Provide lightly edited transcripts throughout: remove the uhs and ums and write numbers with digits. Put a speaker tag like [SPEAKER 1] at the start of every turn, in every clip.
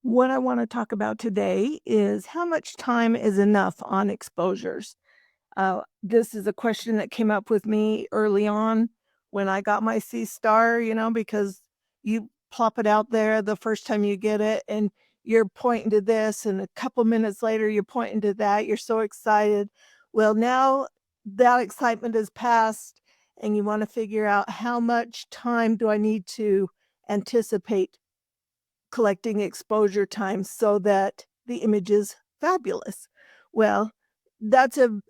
[SPEAKER 1] What I want to talk about today is how much time is enough on exposures. This is a question that came up with me early on when I got my Seestar, because you plop it out there the first time you get it and you're pointing to this, and a couple minutes later, you're pointing to that. You're so excited. Well, now that excitement is past, and you want to figure out how much time do I need to anticipate collecting exposure time so that the image is fabulous. Well, that's a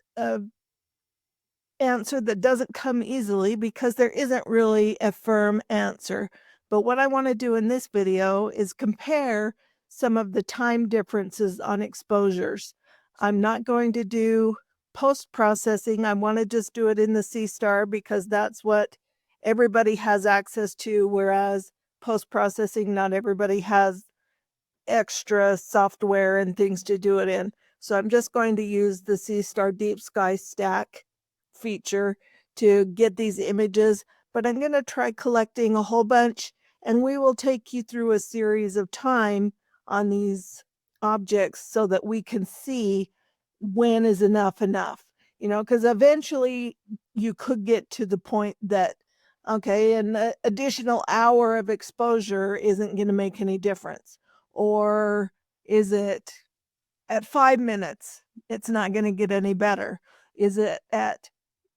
[SPEAKER 1] answer that doesn't come easily because there isn't really a firm answer. But what I want to do in this video is compare some of the time differences on exposures. I'm not going to do post processing. I want to just do it in the Seestar because that's what everybody has access to, whereas post processing, not everybody has extra software and things to do it in. So I'm just going to use the Seestar Deep Sky Stack feature to get these images, but I'm going to try collecting a whole bunch, and we will take you through a series of time on these objects so that we can see when is enough, because eventually you could get to the point that, okay, an additional hour of exposure isn't going to make any difference. Or is it at 5 minutes? It's not going to get any better. Is it at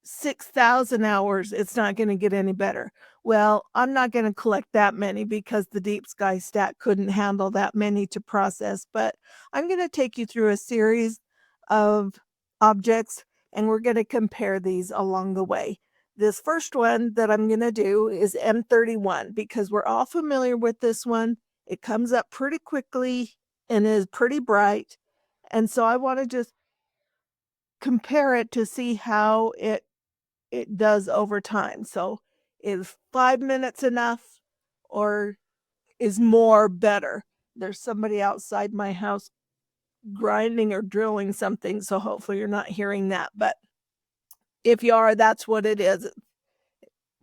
[SPEAKER 1] 6,000 hours? It's not going to get any better. Well, I'm not going to collect that many because the Deep Sky Stack couldn't handle that many to process, but I'm going to take you through a series of objects and we're going to compare these along the way. This first one that I'm going to do is M31 because we're all familiar with this one. It comes up pretty quickly and is pretty bright. And so I want to just compare it to see how it does over time. So is 5 minutes enough or is more better? There's somebody outside my house grinding or drilling something, so hopefully you're not hearing that. But if you are, that's what it is.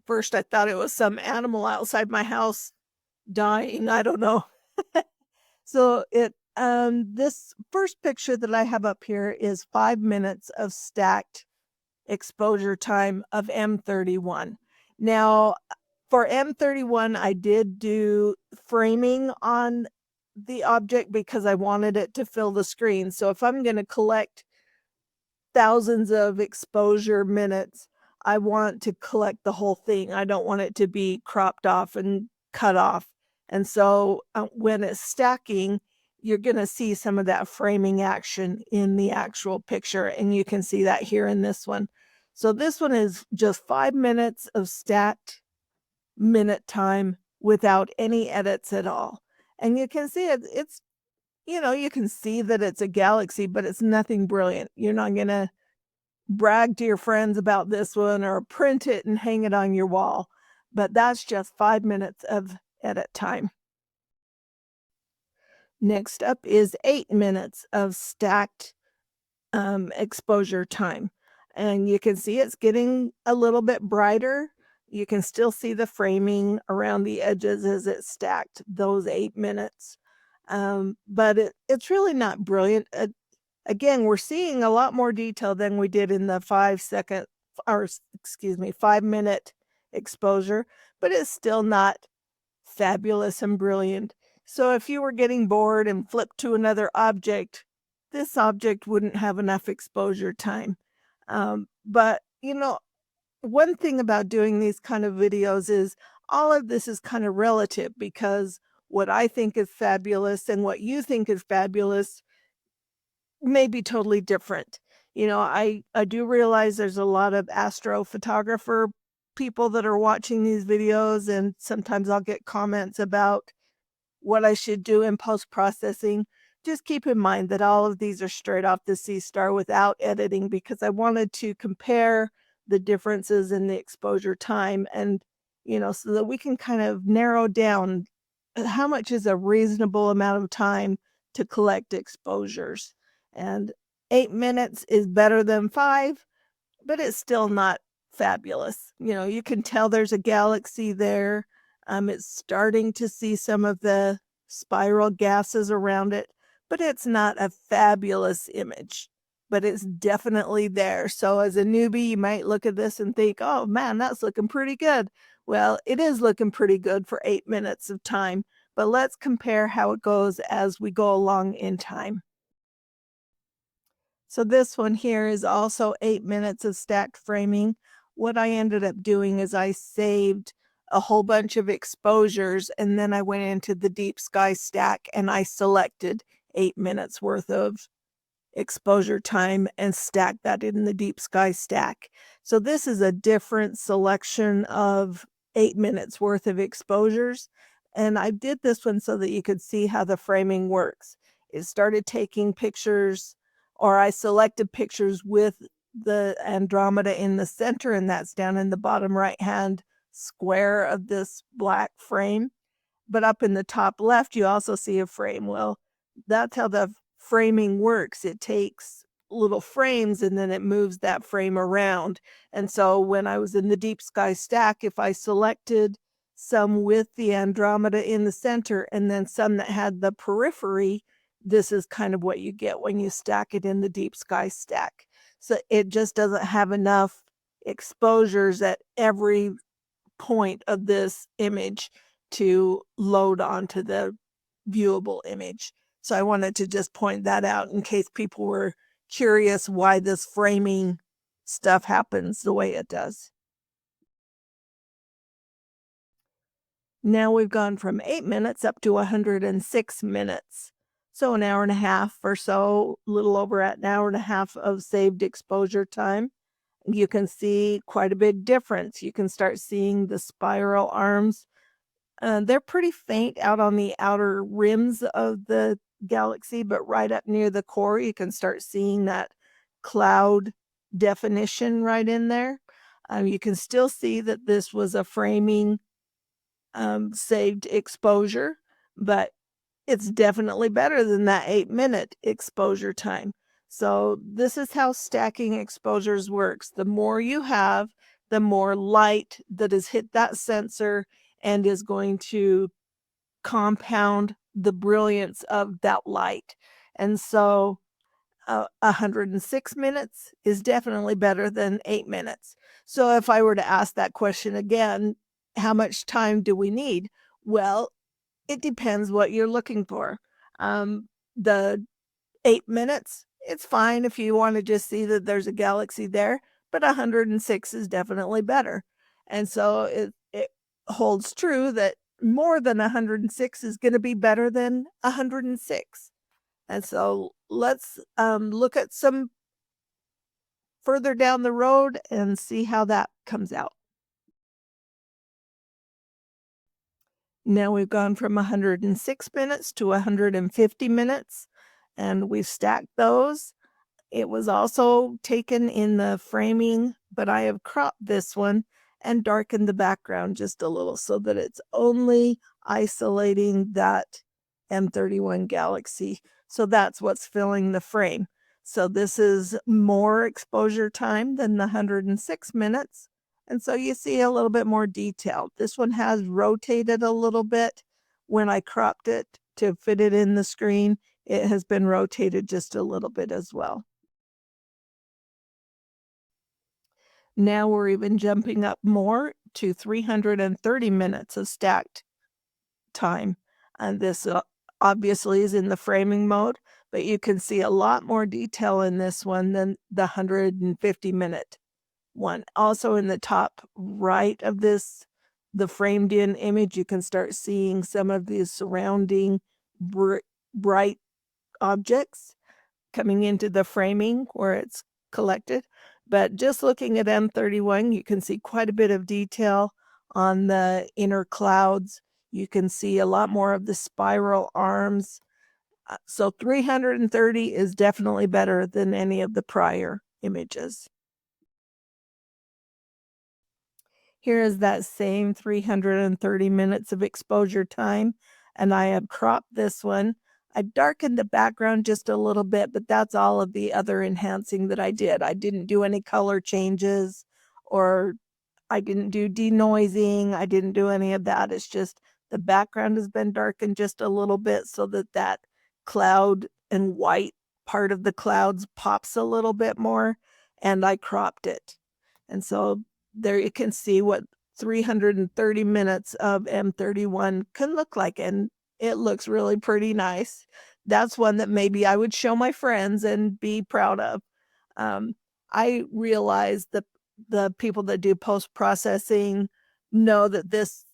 [SPEAKER 1] First, I thought it was some animal outside my house dying. I don't know. So this first picture that I have up here is 5 minutes of stacked exposure time of M31. Now, for M31, I did do framing on the object because I wanted it to fill the screen. So if I'm going to collect thousands of exposure minutes, I want to collect the whole thing. I don't want it to be cropped off and cut off. And so when it's stacking, you're going to see some of that framing action in the actual picture. And you can see that here in this one. So this one is just 5 minutes of stacked minute time without any edits at all. And you can see it's, you can see that it's a galaxy, but it's nothing brilliant. You're not going to brag to your friends about this one or print it and hang it on your wall. But that's just 5 minutes of edit time. Next up is 8 minutes of stacked exposure time. And you can see it's getting a little bit brighter. You can still see the framing around the edges as it's stacked those 8 minutes. But it's really not brilliant. Again, we're seeing a lot more detail than we did in the 5 minute exposure, but it's still not fabulous and brilliant. So if you were getting bored and flipped to another object, this object wouldn't have enough exposure time. But, one thing about doing these kind of videos is all of this is kind of relative because what I think is fabulous and what you think is fabulous may be totally different. I do realize there's a lot of astrophotographer people that are watching these videos, and sometimes I'll get comments about what I should do in post-processing. Just keep in mind that all of these are straight off the Seestar without editing because I wanted to compare the differences in the exposure time and, so that we can kind of narrow down how much is a reasonable amount of time to collect exposures. And 8 minutes is better than 5, but it's still not fabulous. You can tell there's a galaxy there. It's starting to see some of the spiral gases around it, but it's not a fabulous image. But it's definitely there. So as a newbie, you might look at this and think, oh man, that's looking pretty good. Well, it is looking pretty good for 8 minutes of time, but let's compare how it goes as we go along in time. So this one here is also 8 minutes of stacked framing. What I ended up doing is I saved a whole bunch of exposures and then I went into the deep sky stack and I selected 8 minutes worth of exposure time and stack that in the deep sky stack. So this is a different selection of 8 minutes worth of exposures. And I did this one so that you could see how the framing works. It started taking pictures, or I selected pictures with the Andromeda in the center, and that's down in the bottom right hand square of this black frame. But up in the top left, you also see a frame. Well, that's how the framing works. It takes little frames and then it moves that frame around. And so when I was in the deep sky stack, if I selected some with the Andromeda in the center and then some that had the periphery, this is kind of what you get when you stack it in the deep sky stack. So it just doesn't have enough exposures at every point of this image to load onto the viewable image. So I wanted to just point that out in case people were curious why this framing stuff happens the way it does. Now we've gone from 8 minutes up to 106 minutes. So an hour and a half or so, a little over an hour and a half of saved exposure time. You can see quite a big difference. You can start seeing the spiral arms. They're pretty faint out on the outer rims of the galaxy, but right up near the core, you can start seeing that cloud definition right in there. You can still see that this was a framing saved exposure, but it's definitely better than that 8 minute exposure time. So this is how stacking exposures works. The more you have, the more light that has hit that sensor and is going to compound the brilliance of that light. And so 106 minutes is definitely better than 8 minutes. So if I were to ask that question again, how much time do we need? Well, it depends what you're looking for. The 8 minutes, it's fine if you want to just see that there's a galaxy there, but 106 is definitely better. And so it holds true that more than 106 is going to be better than 106. And so let's look at some further down the road and see how that comes out. Now we've gone from 106 minutes to 150 minutes, and we've stacked those. It was also taken in the framing, but I have cropped this one and darkened the background just a little so that it's only isolating that M31 galaxy. So that's what's filling the frame. So this is more exposure time than the 106 minutes. And so you see a little bit more detail. This one has rotated a little bit when I cropped it to fit it in the screen. It has been rotated just a little bit as well. Now we're even jumping up more to 330 minutes of stacked time. And this obviously is in the framing mode, but you can see a lot more detail in this one than the 150-minute one. Also in the top right of this, the framed in image, you can start seeing some of the surrounding bright objects coming into the framing where it's collected. But just looking at M31, you can see quite a bit of detail on the inner clouds. You can see a lot more of the spiral arms. So 330 is definitely better than any of the prior images. Here is that same 330 minutes of exposure time, and I have cropped this one. I darkened the background just a little bit, but that's all of the other enhancing that I did. I didn't do any color changes or I didn't do denoising. I didn't do any of that. It's just The background has been darkened just a little bit so that that cloud and white part of the clouds pops a little bit more, and I cropped it. And so there you can see what 330 minutes of M31 can look like, and it looks really pretty nice. That's one that maybe I would show my friends and be proud of. Um, I realize that the people that do post-processing know that this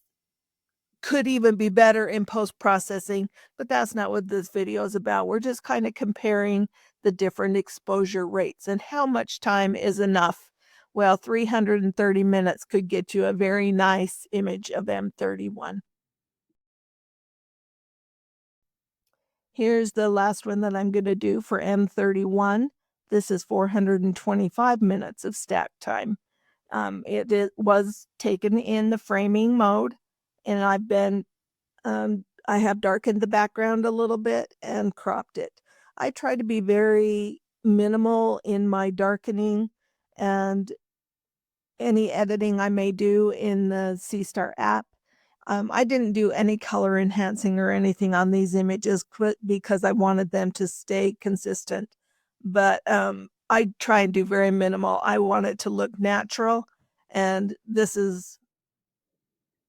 [SPEAKER 1] could even be better in post-processing, but that's not what this video is about. We're just kinda comparing the different exposure rates and how much time is enough. Well, 330 minutes could get you a very nice image of M31. Here's the last one that I'm gonna do for M31. This is 425 minutes of stack time. It was taken in the framing mode, and I have darkened the background a little bit and cropped it. I try to be very minimal in my darkening and any editing I may do in the Seestar app. I didn't do any color enhancing or anything on these images because I wanted them to stay consistent. But I try and do very minimal. I want it to look natural, and this is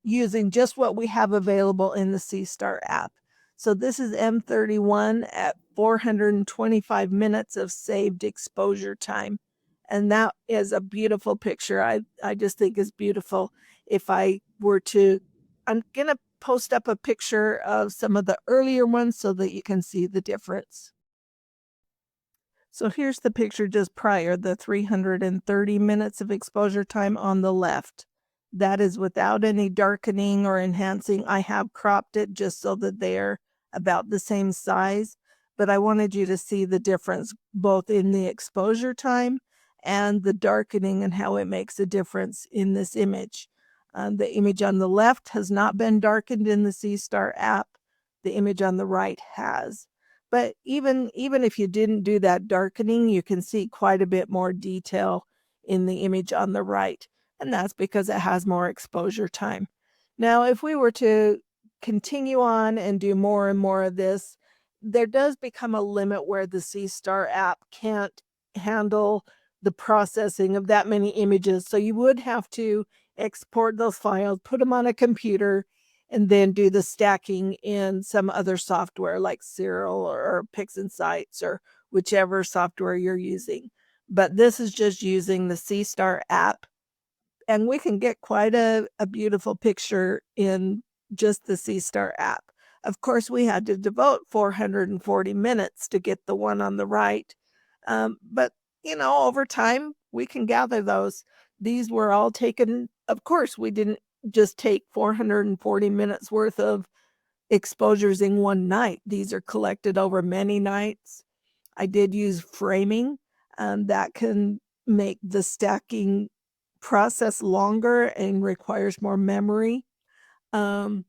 [SPEAKER 1] using just what we have available in the Seestar app. So this is M31 at 425 minutes of saved exposure time. And that is a beautiful picture. I just think is beautiful. If I were to, I'm going to post up a picture of some of the earlier ones so that you can see the difference. So here's the picture just prior, the 330 minutes of exposure time on the left. That is without any darkening or enhancing. I have cropped it just so that they're about the same size, but I wanted you to see the difference both in the exposure time and the darkening and how it makes a difference in this image. The image on the left has not been darkened in the Seestar app. The image on the right has. But even if you didn't do that darkening, you can see quite a bit more detail in the image on the right, and that's because it has more exposure time. Now, if we were to continue on and do more and more of this, there does become a limit where the Seestar app can't handle the processing of that many images, so you would have to export those files, put them on a computer, and then do the stacking in some other software like Cyril or Pix and Sites or whichever software you're using. But this is just using the Seestar app, and we can get quite a beautiful picture in just the Seestar app. Of course, we had to devote 440 minutes to get the one on the right. But, over time, we can gather those. These were all taken, of course, we didn't just take 440 minutes worth of exposures in one night. These are collected over many nights. I did use framing, that can make the stacking process longer and requires more memory. Um,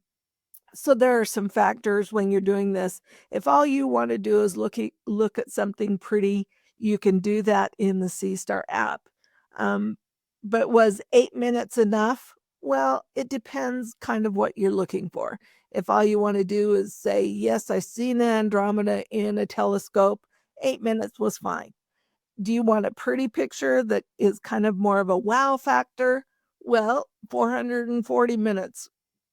[SPEAKER 1] so there are some factors when you're doing this. If all you want to do is look at something pretty, you can do that in the Seestar app. Um, but was 8 minutes enough? Well, it depends kind of what you're looking for. If all you want to do is say, yes, I seen Andromeda in a telescope, 8 minutes was fine. Do you want a pretty picture that is kind of more of a wow factor? Well, 440 minutes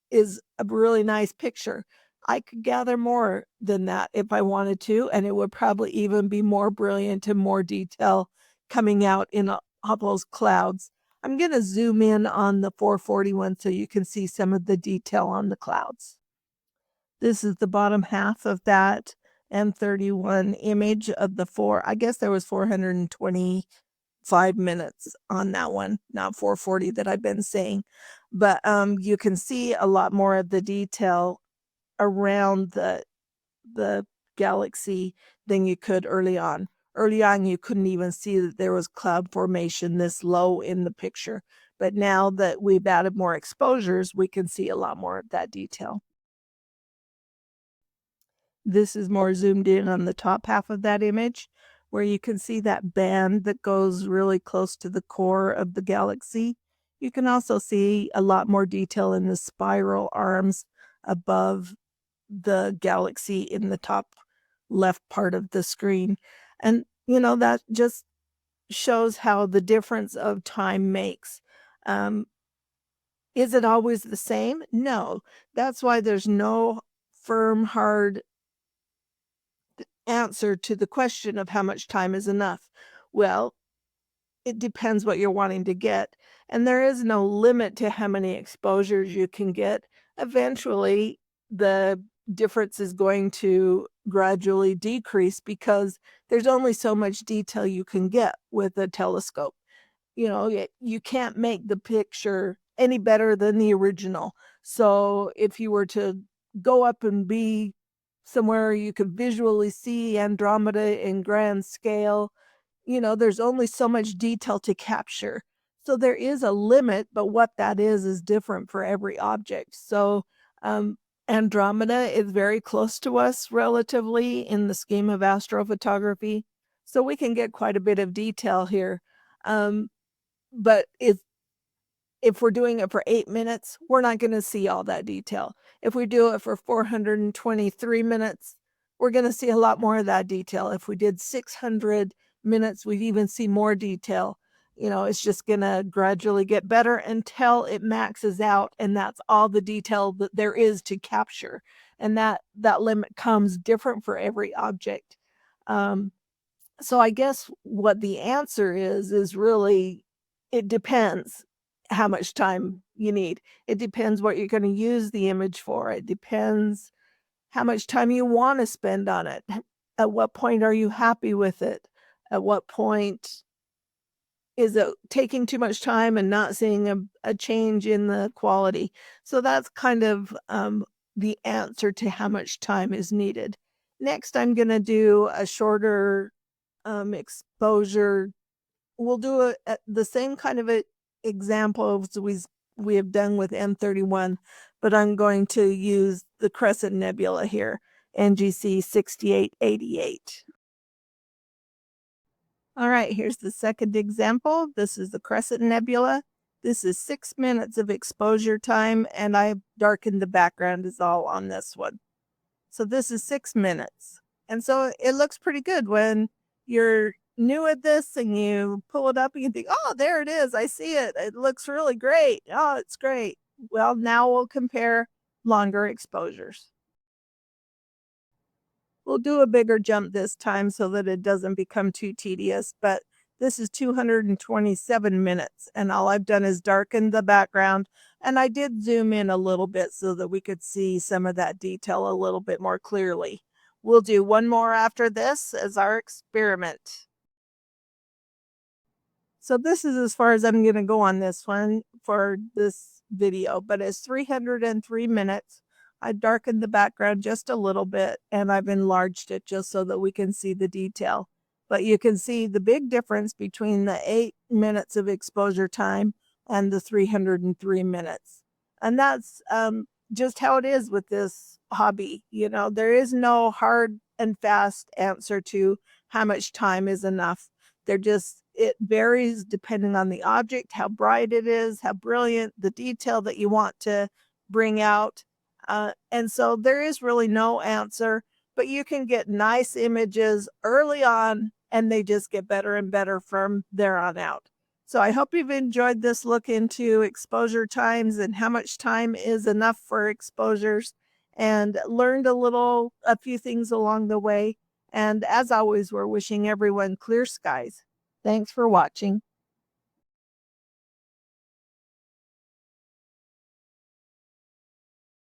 [SPEAKER 1] is a really nice picture. I could gather more than that if I wanted to, and it would probably even be more brilliant and more detail coming out in all those clouds. I'm going to zoom in on the 441 so you can see some of the detail on the clouds. This is the bottom half of that M31 image of the I guess there was 425 minutes on that one, not 440 that I've been saying. But you can see a lot more of the detail around the galaxy than you could early on. Early on, you couldn't even see that there was cloud formation this low in the picture. But now that we've added more exposures, we can see a lot more of that detail. This is more zoomed in on the top half of that image, where you can see that band that goes really close to the core of the galaxy. You can also see a lot more detail in the spiral arms above the galaxy in the top left part of the screen. And, that just shows how the difference of time makes. Um, is it always the same? No. That's why there's no firm, hard answer to the question of how much time is enough. Well, it depends what you're wanting to get, and there is no limit to how many exposures you can get. Eventually, the difference is going to gradually decrease because there's only so much detail you can get with a telescope. You can't make the picture any better than the original. So if you were to go up and be somewhere you could visually see Andromeda in grand scale, there's only so much detail to capture. So there is a limit, but what that is different for every object. So um, Andromeda is very close to us relatively in the scheme of astrophotography. So we can get quite a bit of detail here. But if we're doing it for 8 minutes, we're not gonna see all that detail. If we do it for 423 minutes, we're gonna see a lot more of that detail. If we did 600 minutes, we'd even see more detail. It's just gonna gradually get better until it maxes out, and that's all the detail that there is to capture, and that limit comes different for every object. Um, so I guess what the answer is really it depends how much time you need. It depends what you're gonna use the image for. It depends how much time you wanna spend on it. At what point are you happy with it? At what point is it taking too much time and not seeing a change in the quality? So that's kind of, the answer to how much time is needed. Next, I'm gonna do a shorter exposure. We'll do the same kind of example as we have done with M31, but I'm going to use the Crescent Nebula here, NGC 6888. All right, here's the second example. This is the Crescent Nebula. This is 6 minutes of exposure time, and I darkened the background is all on this one. So this is 6 minutes. And so it looks pretty good when you're new at this and you pull it up and you think, oh, there it is. I see it. It looks really great. Oh, it's great. Well, now we'll compare longer exposures. We'll do a bigger jump this time so that it doesn't become too tedious, but this is 227 minutes, and all I've done is darken the background, and I did zoom in a little bit so that we could see some of that detail a little bit more clearly. We'll do one more after this as our experiment. So this is as far as I'm gonna go on this one for this video, but it's 303 minutes. I darkened the background just a little bit, and I've enlarged it just so that we can see the detail. But you can see the big difference between the 8 minutes of exposure time and the 303 minutes. And that's, just how it is with this hobby. There is no hard and fast answer to how much time is enough. It varies depending on the object, how bright it is, how brilliant, the detail that you want to bring out. And so there is really no answer, but you can get nice images early on and they just get better and better from there on out. So I hope you've enjoyed this look into exposure times and how much time is enough for exposures and learned a few things along the way. And as always, we're wishing everyone clear skies. Thanks for watching.